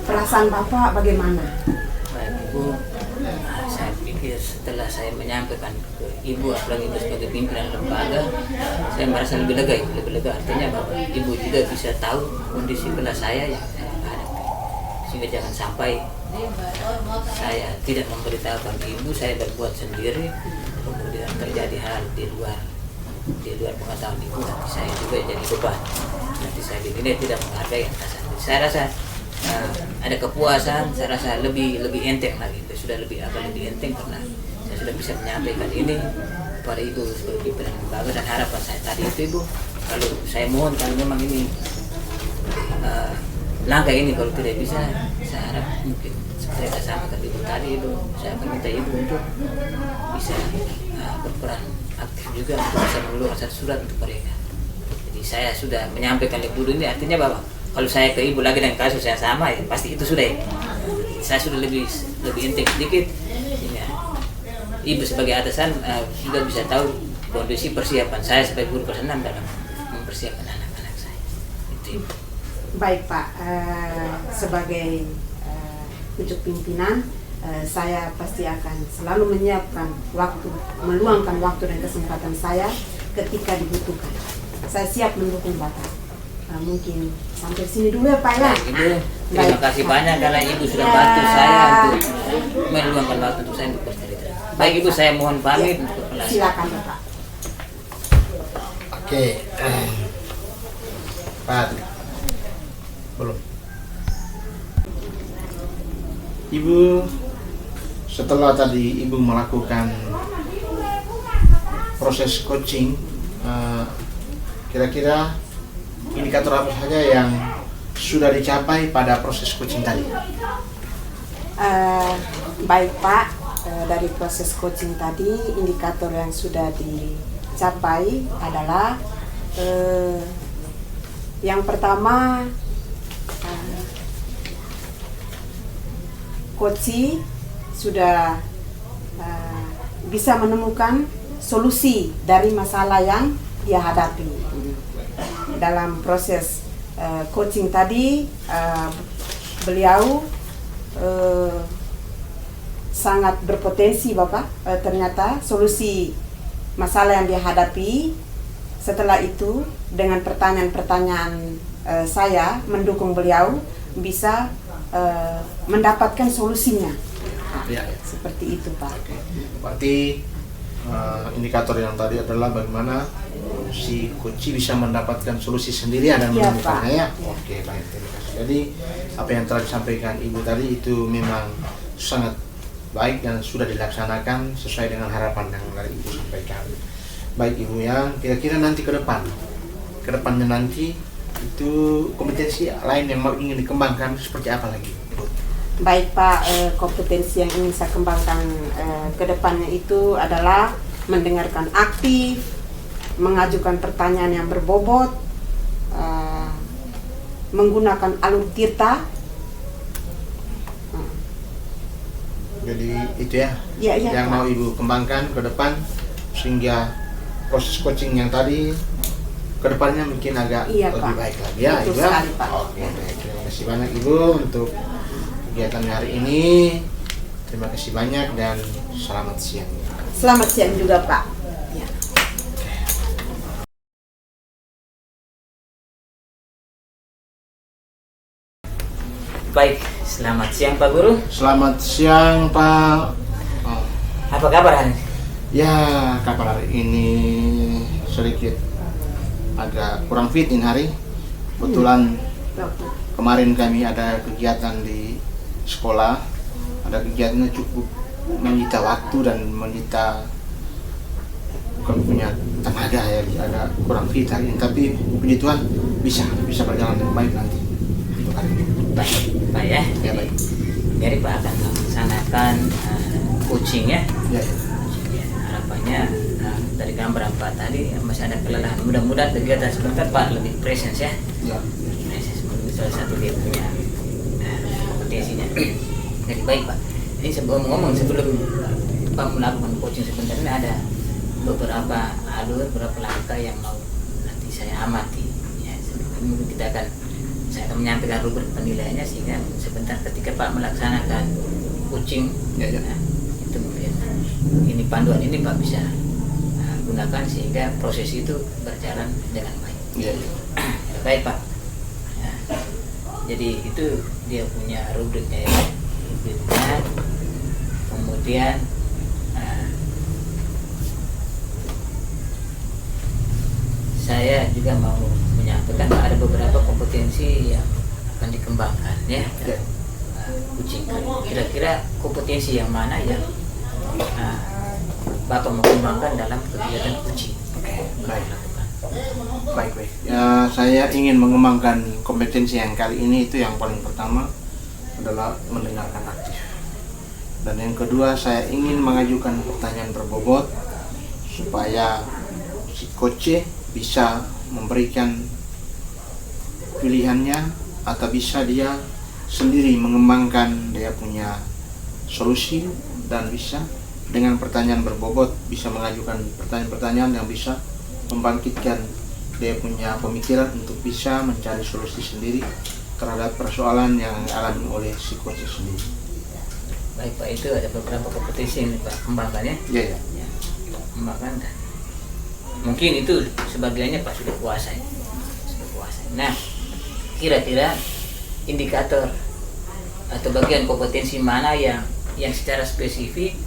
perasaan Bapak bagaimana? Baik Ibu, saya pikir setelah saya menyampaikan ke Ibu, apalagi Ibu sebagai pimpinan lembaga, saya merasa lebih lega. Artinya bahwa Ibu juga bisa tahu kondisi kelas saya yang saya hadapi, sehingga jangan sampai saya tidak memberitahukan Ibu, saya berbuat sendiri, kemudian terjadi hal di luar pengetahuan Ibu, nanti saya juga jadi beban, nanti saya dinilai tidak menghargai atasan. Saya rasa ada kepuasan, saya rasa lebih enteng lagi, sudah agak lebih enteng karena saya sudah bisa menyampaikan ini kepada Ibu sebagai pimpinan lembaga, dan harapan saya tadi itu Ibu, kalau saya mohon kalau memang ini langkah ini kalau tidak bisa, saya harap mungkin seperti saya sampaikan Ibu tadi Ibu, saya akan minta Ibu untuk bisa berperan aktif juga untuk bisa mengeluarkan satu surat untuk mereka. Jadi saya sudah menyampaikan Ibu ini, artinya bahwa kalau saya ke Ibu lagi dengan kasus yang sama ya pasti itu sudah ya. Saya sudah lebih intens sedikit sehingga Ibu sebagai atasan juga bisa tahu kondisi persiapan saya sebagai guru kelas 6 dalam mempersiapkan anak-anak saya. Itu Ibu. Baik Pak, sebagai pucuk pimpinan saya pasti akan selalu menyiapkan waktu, meluangkan waktu dan kesempatan saya ketika dibutuhkan. Saya siap mendukung Bapak. Mungkin sampai sini dulu ya Pak ya. Ibu, terima kasih banyak karena Ibu sudah bantu saya untuk meluangkan waktu untuk saya untuk bercerita. Baik Ibu, saya mohon pamit untuk kelas. Silakan Bapak. Oke, Pak, belum. Ibu, setelah tadi Ibu melakukan proses coaching, kira-kira indikator apa saja yang sudah dicapai pada proses coaching tadi? Baik Pak, dari proses coaching tadi indikator yang sudah dicapai adalah yang pertama, coach sudah bisa menemukan solusi dari masalah yang dia hadapi. Dalam proses coaching tadi, beliau sangat berpotensi Bapak, ternyata solusi masalah yang dia hadapi. Setelah itu dengan pertanyaan-pertanyaan saya mendukung beliau bisa mendapatkan solusinya. Ya. Seperti itu Pak. Oke. Berarti indikator yang tadi adalah bagaimana si coach bisa mendapatkan solusi sendiri dan menemukannya ya. Oke, baik, terima kasih. Jadi apa yang telah disampaikan Ibu tadi itu memang sangat baik dan sudah dilaksanakan sesuai dengan harapan yang dari Ibu sampaikan. Baik Ibu ya, kira-kira nanti ke depannya nanti itu kompetensi lain yang mau ingin dikembangkan seperti apa lagi Ibu? Baik Pak, kompetensi yang ingin saya kembangkan ke depannya itu adalah mendengarkan aktif, mengajukan pertanyaan yang berbobot, menggunakan alur tirta. Jadi itu ya, Ya, yang Pak. mau Ibu kembangkan ke depan, sehingga proses coaching yang tadi ke depannya mungkin agak Iya, lebih Pak. baik lagi ya, Betul Ibu ya? sekali, Pak. Oke, baik. Terima kasih banyak Ibu untuk kegiatan hari ini. Terima kasih banyak dan selamat siang. Selamat siang juga, Pak. Ya. Baik, selamat siang Pak Guru. Selamat siang Pak. Oh, Apa kabar hari ini? ya kabar hari ini sedikit agak kurang fit ini hari. Kebetulan kemarin kami ada kegiatan di sekolah. Ada kegiatannya cukup menyita waktu dan menyita kami punya tenaga ya, agak kurang fit hari ini. Tapi puji Tuhan bisa berjalan dengan baik nanti untuk hari ini. Baik, Pak ya. Ya, baik. Jadi Pak akan melaksanakan coaching ya. Ya, ya. Harapannya dari gambar Pak tadi masih ada kelelahan. Mudah-mudahan kegiatan sebentar Pak lebih presence ya. Ya. Presence menurut salah satu dia punya kompetensinya. Jadi baik Pak. Ini sebelum ngomong sebelum Pak melakukan coaching sebenarnya ada beberapa alur, beberapa langkah yang mau nanti saya amati. Ya, mungkin saya akan menyampaikan rubrik penilaiannya sehingga sebentar ketika Pak melaksanakan coaching, Ya, ya. nah, itu mungkin ini panduan ini Pak bisa gunakan sehingga proses itu berjalan dengan baik. Ya, ya. Baik Pak. Nah, jadi itu dia punya rubriknya ya. Rubriknya, kemudian saya juga mau menyampaikan ada beberapa kompetensi yang akan dikembangkan ya. Ya. Coaching. Kira-kira kompetensi yang mana yang Bapak mau kembangkan dalam kegiatan coaching? Oke, baik. Baik. Ya, saya ingin mengembangkan kompetensi yang kali ini itu yang paling pertama adalah mendengarkan aktif. Dan yang kedua, saya ingin mengajukan pertanyaan berbobot supaya si coach bisa memberikan pilihannya atau bisa dia sendiri mengembangkan dia punya solusi dan bisa dengan pertanyaan berbobot bisa mengajukan pertanyaan-pertanyaan yang bisa membangkitkan dia punya pemikiran untuk bisa mencari solusi sendiri terhadap persoalan yang dialami oleh si coach sendiri. Baik Pak, itu ada beberapa kompetensi yang Pak kembangkan ya. Iya, ya. Ya, kembangkan dan mungkin itu sebagiannya Pak sudah kuasai. Nah, kira-kira indikator atau bagian kompetensi mana yang secara spesifik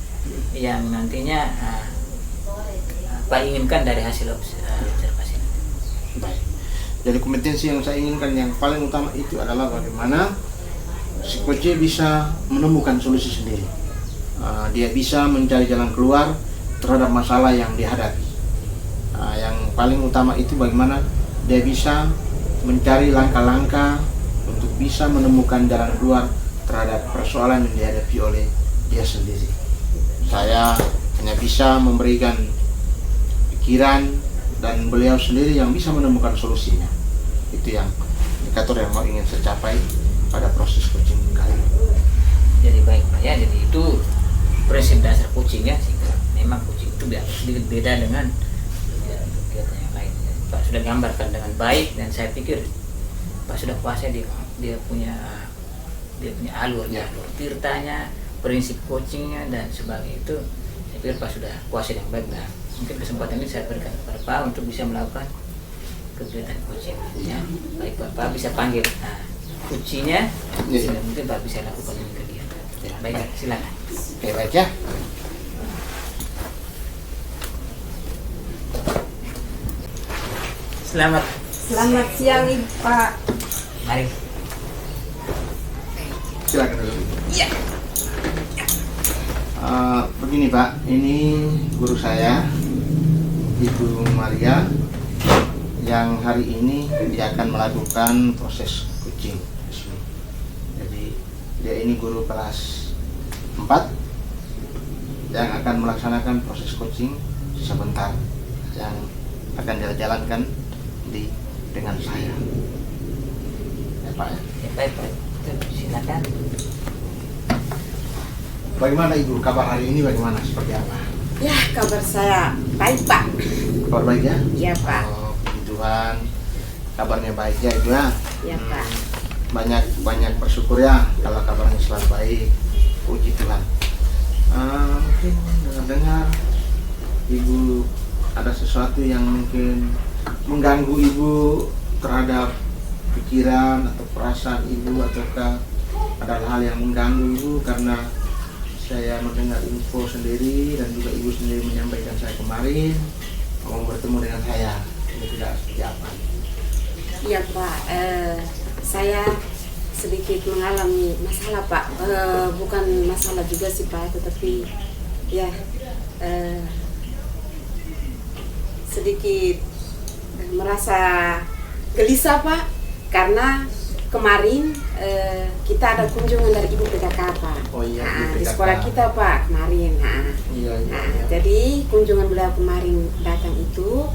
yang nantinya Pak inginkan dari hasil observasi? Baik. Jadi kompetensi yang saya inginkan yang paling utama itu adalah bagaimana si coach bisa menemukan solusi sendiri. Dia bisa mencari jalan keluar terhadap masalah yang dihadapi. Yang paling utama itu bagaimana dia bisa mencari langkah-langkah untuk bisa menemukan jalan keluar terhadap persoalan yang dihadapi oleh dia sendiri. Saya hanya bisa memberikan pikiran dan beliau sendiri yang bisa menemukan solusinya. Itu yang indikator yang mau ingin saya capai pada proses coaching kali ini. Jadi baik Pak ya, jadi itu prinsip dasar coaching ya, sehingga memang coaching itu sedikit beda dengan kegiatan yang lain. Pak sudah gambarkan dengan baik dan saya pikir Pak sudah kuasai dia punya alur, Ya. alur tirtanya, prinsip coachingnya dan sebagainya itu saya pikir Pak sudah kuasai dengan baik. Nah, mungkin kesempatan ini saya berikan kepada Pak untuk bisa melakukan kegiatan coaching ya. Baik Pak bisa panggil coachingnya, Ya. mungkin Pak bisa lakukan ini kegiatan. Ya, Baik, baik. silakan. Oke, baik ya. Selamat, Siang Pak. mari. Silakan dulu. Iya. Begini Pak, ini guru saya, Ibu Maria, yang hari ini dia akan melakukan proses coaching. Jadi dia ini guru kelas 4 yang akan melaksanakan proses coaching sebentar. Yang akan jalankan dengan saya. Ya Pak ya. Ya, baik, baik. Silakan. Bagaimana Ibu kabar hari ini, bagaimana, seperti apa? Ya, kabar saya baik Pak. Kabar baik ya? Iya Pak. Oh, puji Tuhan, kabarnya baik ya Ibu ya? Iya Pak. Banyak bersyukur ya kalau kabarnya selalu baik. Puji Tuhan. Mungkin dengar Ibu ada sesuatu yang mungkin mengganggu Ibu terhadap pikiran atau perasaan Ibu, ataukah ada hal yang mengganggu Ibu, karena saya mendengar info sendiri dan juga Ibu sendiri menyampaikan saya kemarin mau bertemu dengan saya. Ini tidak seperti apa? Iya Pak, saya sedikit mengalami masalah Pak. Bukan masalah juga sih Pak, tetapi ya sedikit merasa gelisah Pak, karena kemarin kita ada kunjungan dari Ibu PKK Pak. Oh iya, Nah, Ibu di PKK. sekolah kita Pak kemarin. Iya. Jadi kunjungan beliau kemarin datang itu,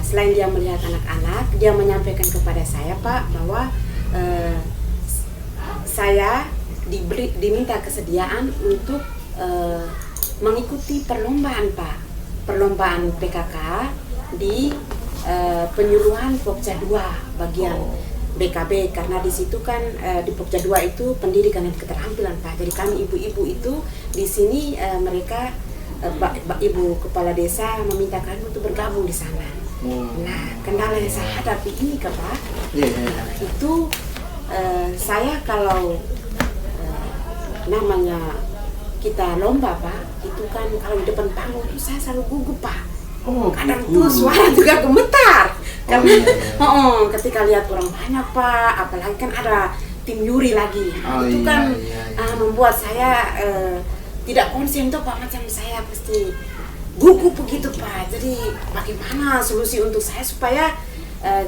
selain dia melihat anak-anak, dia menyampaikan kepada saya Pak bahwa saya diminta kesediaan untuk mengikuti perlombaan Pak, perlombaan PKK di penyuluhan Pokja 2 bagian BKB, karena di situ kan di Pokja 2 itu pendidikan dan keterampilan Pak. Jadi kami ibu-ibu itu di sini mereka ibu kepala desa meminta kami untuk bergabung di sana. Nah, kendala yang saya hadapi ini Pak, itu saya kalau namanya kita lomba Pak, itu kan kalau di depan panggung itu saya selalu gugup Pak. Kadang tuh suara juga gemetar karena ketika lihat orang banyak Pak, apalagi kan ada tim juri lagi. Itu kan membuat saya tidak konsen tuh Pak, macam saya pasti gugup begitu Pak. Jadi bagaimana solusi untuk saya supaya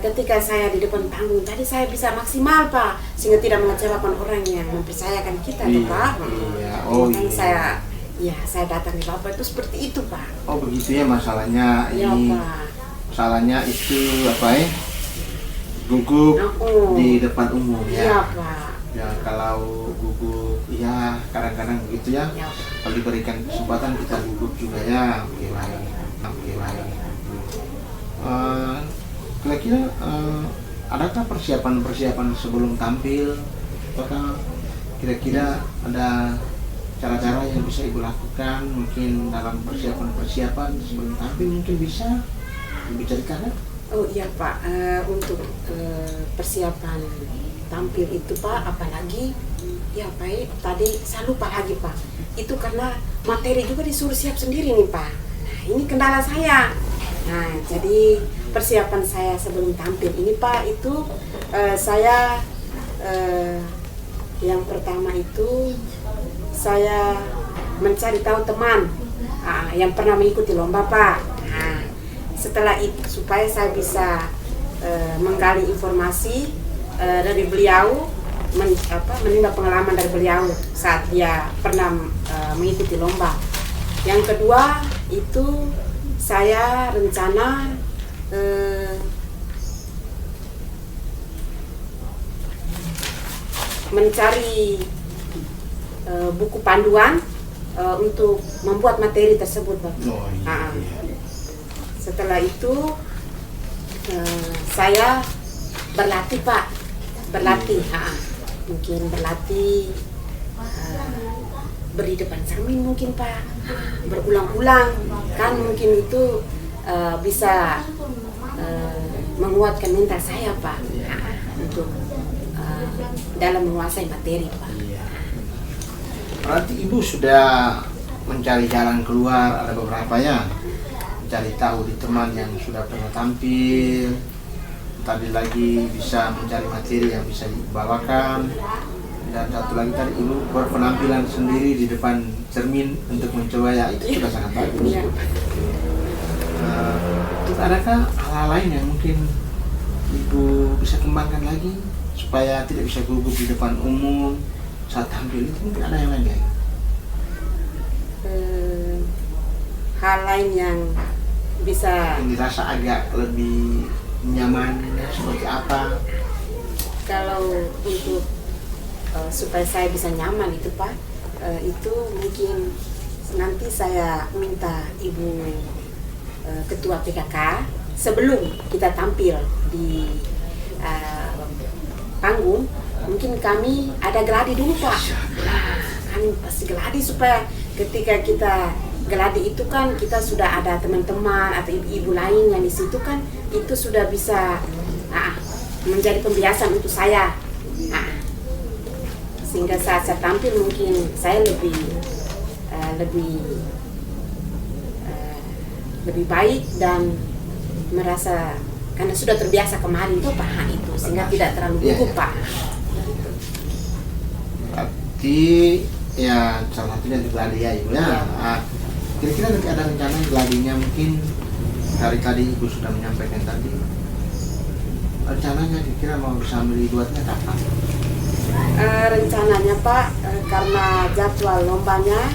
ketika saya di depan panggung tadi saya bisa maksimal Pak, sehingga tidak mengecewakan orang yang mempercayakan kita tuh Pak. Saya datang di Bapak itu seperti itu Pak. Oh begitu ya masalahnya. Iya ini Pak. Masalahnya itu gugup di depan umum ya. Iya Pak. Ya kalau gugup ya kadang-kadang begitu ya. Ya. Kalau diberikan kesempatan kita gugup juga ya. Kira-kira adakah persiapan sebelum tampil? Apakah kira-kira ada cara-cara yang bisa Ibu lakukan mungkin dalam persiapan sebelum tampil, mungkin bisa dibicarakan? Oh iya Pak, untuk persiapan tampil itu Pak, apalagi ya Pak, tadi saya lupa lagi Pak, itu karena materi juga disuruh siap sendiri nih Pak. Nah ini kendala saya. Nah jadi persiapan saya sebelum tampil ini Pak, itu saya yang pertama itu saya mencari tahu teman yang pernah mengikuti lomba Pak. Nah, setelah itu supaya saya bisa menggali informasi dari beliau, menimba pengalaman dari beliau saat dia pernah mengikuti lomba. Yang kedua itu saya rencana mencari buku panduan untuk membuat materi tersebut Pak. Setelah itu saya berlatih Pak, mungkin berlatih beri depan cermin mungkin Pak, berulang-ulang kan mungkin itu bisa menguatkan mental saya Pak, untuk dalam menguasai materi Pak. Berarti Ibu sudah mencari jalan keluar, ada beberapa ya, mencari tahu di teman yang sudah pernah tampil, tadi lagi bisa mencari materi yang bisa dibawakan, dan satu lagi tadi Ibu berpenampilan sendiri di depan cermin untuk mencoba, ya itu sudah sangat bagus. Terus adakah hal lain yang mungkin Ibu bisa kembangkan lagi supaya tidak bisa gugup di depan umum saat tampil? Itu mungkin ada yang lain ya? Hal lain yang bisa yang dirasa agak lebih nyaman seperti apa? kalau untuk supaya saya bisa nyaman itu Pak, itu mungkin nanti saya minta Ibu Ketua PKK sebelum kita tampil di panggung, mungkin kami ada gladi dulu Pak. Nah, kami pasti gladi supaya ketika kita gladi itu kan kita sudah ada teman-teman atau ibu-ibu lain yang di situ kan, itu sudah bisa menjadi pembiasaan untuk saya. Sehingga saat saya tampil mungkin saya lebih baik dan merasa karena sudah terbiasa kemarin itu Pak, itu sehingga tidak terlalu gugup Pak. Berarti ya salah satunya di gladi ya Ibu ya. Kira-kira nanti ada rencana gladinya mungkin dari tadi Ibu sudah menyampaikan tadi. Rencananya kira-kira mau bisa dibuatnya kapan? Rencananya Pak, karena jadwal lombanya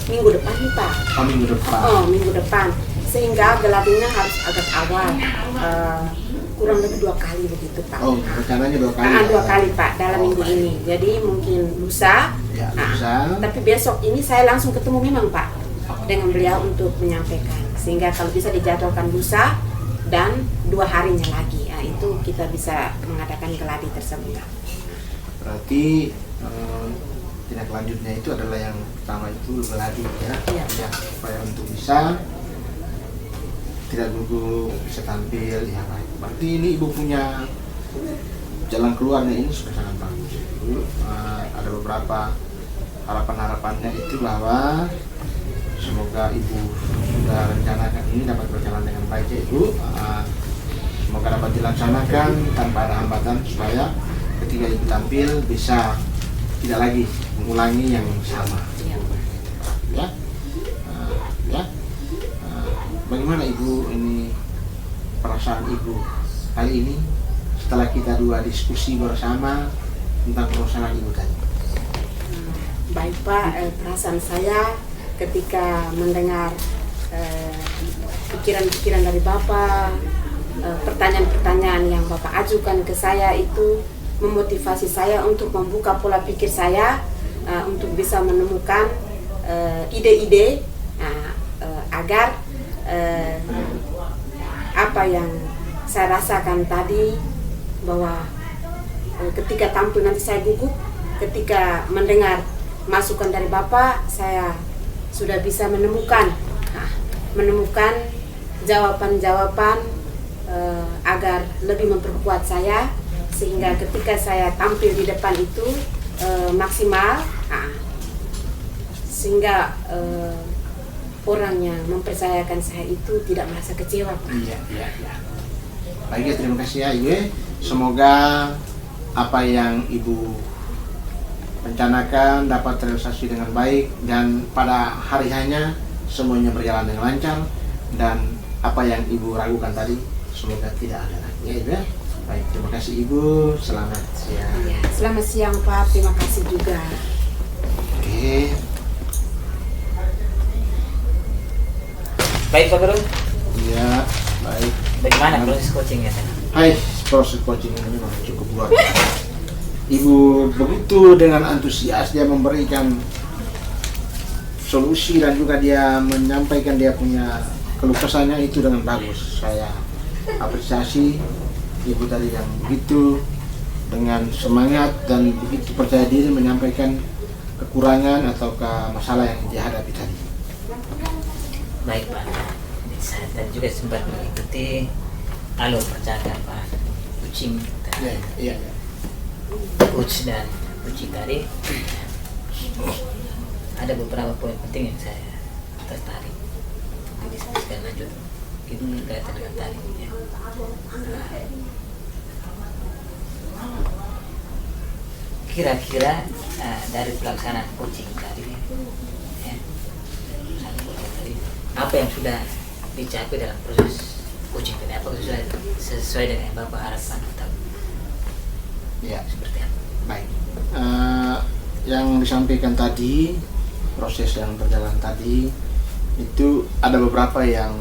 minggu depan nih Pak. Minggu depan. Minggu depan. Sehingga geladinya harus agak awal, kurang lebih 2 kali begitu Pak. Rencananya 2 kali. 2 kali Pak dalam minggu ini. Jadi mungkin lusa. Ya, lusa. Tapi besok ini saya langsung ketemu memang Pak dengan beliau untuk menyampaikan. Sehingga kalau bisa dijadwalkan lusa dan 2 harinya lagi, itu kita bisa mengadakan geladi tersebut. Berarti tindak lanjutnya itu adalah yang pertama itu geladi ya. Ya, supaya untuk bisa tidak gugup, bisa tampil ya baik. Berarti ini Ibu punya jalan keluarnya ini sudah sangat bagus. Ibu ada beberapa harapan-harapannya itu bahwa semoga Ibu sudah rencanakan ini dapat berjalan dengan baik ya Ibu. Semoga dapat dilaksanakan tanpa ada hambatan supaya ketika Ibu tampil bisa tidak lagi mengulangi yang sama. Ya. Bagaimana Ibu ini perasaan Ibu kali ini setelah kita 2 diskusi bersama tentang perusahaan Ibu tadi? Baik Pak, perasaan saya ketika mendengar pikiran-pikiran dari Bapak, pertanyaan-pertanyaan yang Bapak ajukan ke saya itu memotivasi saya untuk membuka pola pikir saya untuk bisa menemukan ide-ide agar apa yang saya rasakan tadi bahwa ketika tampil nanti saya gugup, ketika mendengar masukan dari Bapak saya sudah bisa menemukan jawaban-jawaban agar lebih memperkuat saya sehingga ketika saya tampil di depan itu maksimal, sehingga orang yang mempercayakan saya itu tidak merasa kecewa Pak. Iya. Baik ya, terima kasih ya Ibu. Semoga apa yang Ibu rencanakan dapat terrealisasi dengan baik dan pada hari hanya semuanya berjalan dengan lancar dan apa yang Ibu ragukan tadi semoga tidak ada lagi ya Ibu ya. Baik, terima kasih Ibu. Selamat siang. Ya, selamat siang Pak. Terima kasih juga. Oke. Baik Pak Guru. Iya, baik. Bagaimana proses coachingnya? Hai, proses coaching ini memang cukup luar biasa. Ibu begitu dengan antusias dia memberikan solusi dan juga dia menyampaikan dia punya keluh kesahnya itu dengan bagus. Saya apresiasi Ibu tadi yang begitu dengan semangat dan begitu percaya diri menyampaikan kekurangan atau masalah yang dia hadapi tadi. Baik Pak, saya tadi juga sempat mengikuti alur percakapan coaching Iya. coach dan coaching tadi. Ada beberapa poin penting yang saya tertarik untuk didiskusikan lanjut berkaitan dengan tadi ya. Kira-kira dari pelaksanaan coaching tadi ya, apa yang sudah dicapai dalam proses coaching tadi? Apakah sudah sesuai dengan yang Bapak harapkan atau seperti apa? Baik. Yang disampaikan tadi, proses yang berjalan tadi itu ada beberapa yang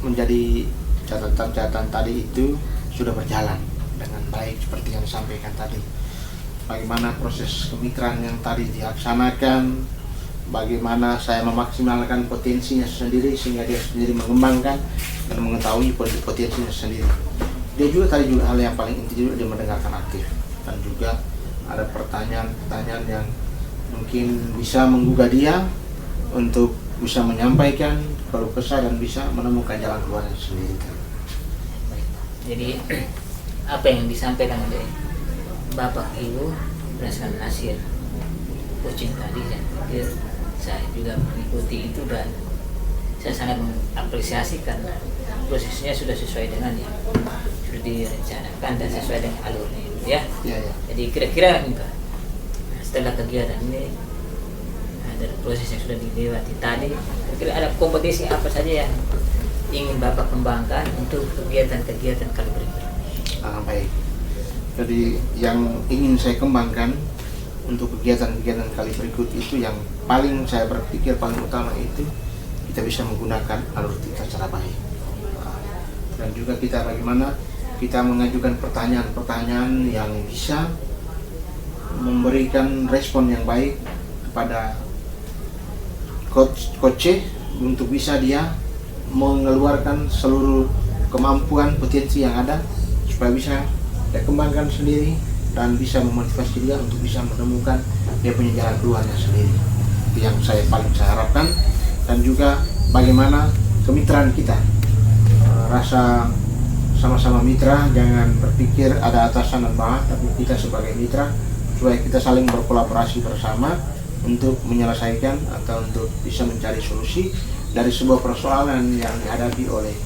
menjadi catatan-catatan tadi itu sudah berjalan dengan baik seperti yang disampaikan tadi. Bagaimana proses kemitraan yang tadi dilaksanakan, bagaimana saya memaksimalkan potensinya sendiri sehingga dia sendiri mengembangkan dan mengetahui potensinya sendiri. Dia juga tadi hal yang paling inti juga, dia mendengarkan aktif dan juga ada pertanyaan-pertanyaan yang mungkin bisa menggugah dia untuk bisa menyampaikan keluh kesah dan bisa menemukan jalan keluarnya sendiri. Jadi apa yang disampaikan oleh Bapak Ibu berdasarkan hasil coaching tadi, saya juga mengikuti itu dan saya sangat mengapresiasi karena prosesnya sudah sesuai dengan yang sudah direncanakan dan sesuai dengan alurnya ya. Jadi kira-kira nih Pak, setelah kegiatan ini dari proses yang sudah dilewati tadi, kira-kira ada kompetisi apa saja yang ingin Bapak kembangkan untuk kegiatan-kegiatan kali berikutnya? Baik. Jadi yang ingin saya kembangkan untuk kegiatan-kegiatan kali berikut itu yang paling saya berpikir paling utama itu kita bisa menggunakan alur kita secara baik. Dan juga kita bagaimana kita mengajukan pertanyaan-pertanyaan yang bisa memberikan respon yang baik kepada coach untuk bisa dia mengeluarkan seluruh kemampuan potensi yang ada supaya bisa dia kembangkan sendiri dan bisa memotivasi dia untuk bisa menemukan dia punya jalan keluarnya sendiri. Itu yang saya harapkan. Dan juga bagaimana kemitraan kita, rasa sama-sama mitra, jangan berpikir ada atasan dan bawah, tapi kita sebagai mitra supaya kita saling berkolaborasi bersama untuk menyelesaikan atau untuk bisa mencari solusi dari sebuah persoalan yang dihadapi oleh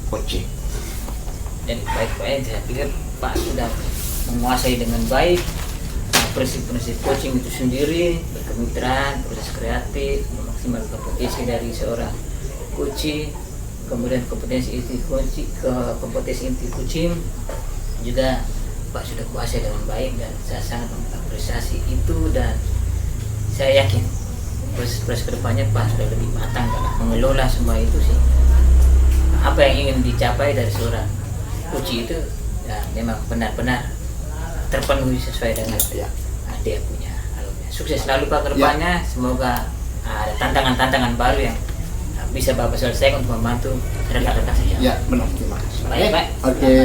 coaching. Dan baik-baik, saya pikir Pak sudah menguasai dengan baik prinsip-prinsip coaching itu sendiri, kemitraan, proses kreatif, memaksimalkan potensi dari seorang coaching, kemudian kompetensi inti coaching juga Pak sudah kuasai dengan baik dan saya sangat mengapresiasi itu dan saya yakin proses kedepannya Pak sudah lebih matang dalam mengelola semua itu sih. Apa yang ingin dicapai dari seorang coach itu ya memang benar-benar terpenuhi sesuai dengan dia punya alurnya. Sukses selalu Pak kedepannya. Semoga ada tantangan-tantangan baru yang bisa Bapak selesaikan untuk membantu rekan-rekan saya. Ya, benar. Terima kasih. Baik, Pak. Oke.